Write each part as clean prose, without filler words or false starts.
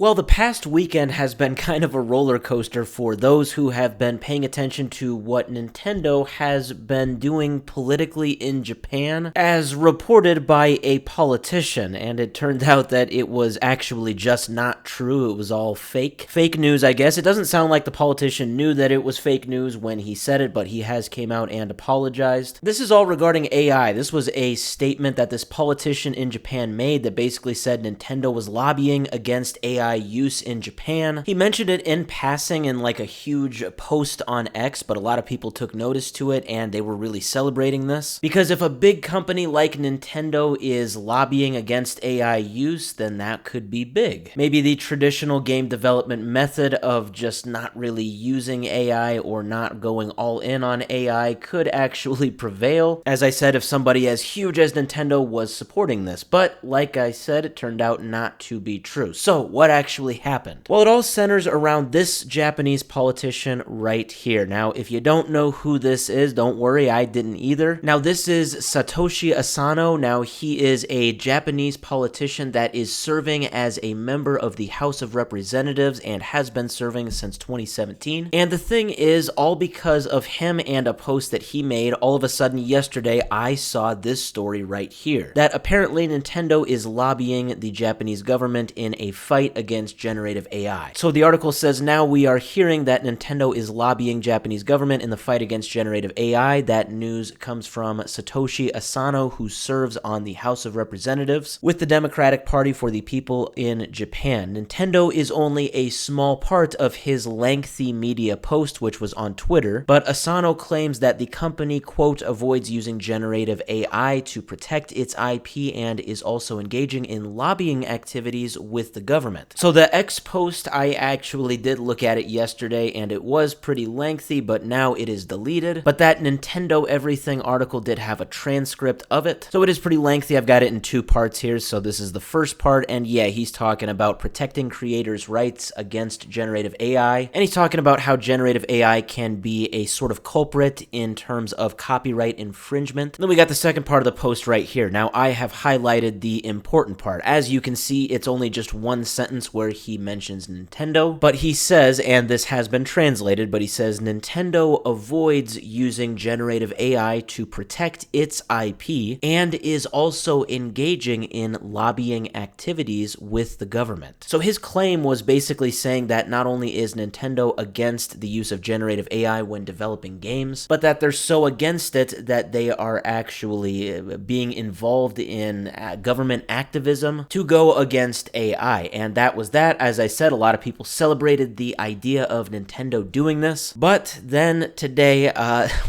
Well, the past weekend has been kind of a roller coaster for those who have been paying attention to what Nintendo has been doing politically in Japan, as reported by a politician, and it turned out that it was actually just not true. It was all fake. Fake news, I guess. It doesn't sound like the politician knew that it was fake news when he said it, but he has came out and apologized. This is all regarding AI. This was a statement that this politician in Japan made that basically said Nintendo was lobbying against AI use in Japan. He mentioned it in passing in like a huge post on X, but a lot of people took notice to it and they were really celebrating this. Because if a big company like Nintendo is lobbying against AI use, then that could be big. Maybe the traditional game development method of just not really using AI or not going all in on AI could actually prevail. As I said, if somebody as huge as Nintendo was supporting this, but like I said, it turned out not to be true. So what actually happened? Well, it all centers around this Japanese politician right here. Now, if you don't know who this is, don't worry, I didn't either. Now, this is Satoshi Asano. Now, he is a Japanese politician that is serving as a member of the House of Representatives and has been serving since 2017. And the thing is, all because of him and a post that he made, all of a sudden yesterday, I saw this story right here. That apparently Nintendo is lobbying the Japanese government in a fight against generative AI. So the article says, now we are hearing that Nintendo is lobbying Japanese government in the fight against generative AI. That news comes from Satoshi Asano, who serves on the House of Representatives with the Democratic Party for the People in Japan. Nintendo is only a small part of his lengthy media post, which was on Twitter, but Asano claims that the company, quote, avoids using generative AI to protect its IP and is also engaging in lobbying activities with the government. So the X post, I actually did look at it yesterday and it was pretty lengthy, but now it is deleted. But that Nintendo Everything article did have a transcript of it. So it is pretty lengthy. I've got it in two parts here. So this is the first part, and yeah, he's talking about protecting creators' rights against generative AI. And he's talking about how generative AI can be a sort of culprit in terms of copyright infringement. Then we got the second part of the post right here. Now I have highlighted the important part. As you can see, it's only just one sentence where he mentions Nintendo, but he says, and this has been translated, but he says Nintendo avoids using generative AI to protect its IP and is also engaging in lobbying activities with the government. So his claim was basically saying that not only is Nintendo against the use of generative AI when developing games, but that they're so against it that they are actually being involved in government activism to go against AI. And that was that. As I said, a lot of people celebrated the idea of Nintendo doing this. But then today,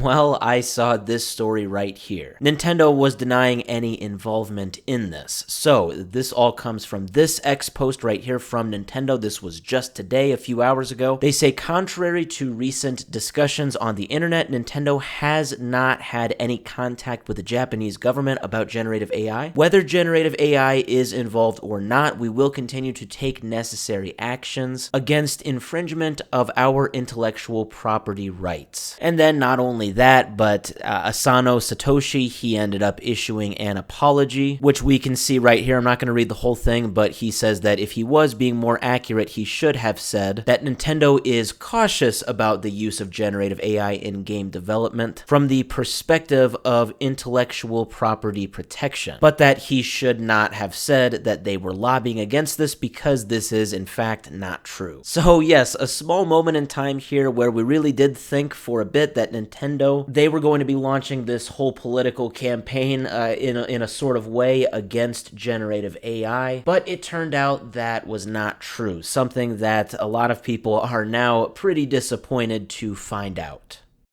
well, I saw this story right here. Nintendo was denying any involvement in this. So this all comes from this X post right here from Nintendo. This was just today, a few hours ago. They say, contrary to recent discussions on the internet, Nintendo has not had any contact with the Japanese government about generative AI. Whether generative AI is involved or not, we will continue to take necessary actions against infringement of our intellectual property rights. And then not only that, but Asano Satoshi, he ended up issuing an apology, which we can see right here. I'm not going to read the whole thing, but he says that if he was being more accurate, he should have said that Nintendo is cautious about the use of generative AI in game development from the perspective of intellectual property protection, but that he should not have said that they were lobbying against this because this is in fact not true. So yes, a small moment in time here where we really did think for a bit that Nintendo, they were going to be launching this whole political campaign in a sort of way against generative AI, but it turned out that was not true, something that a lot of people are now pretty disappointed to find out.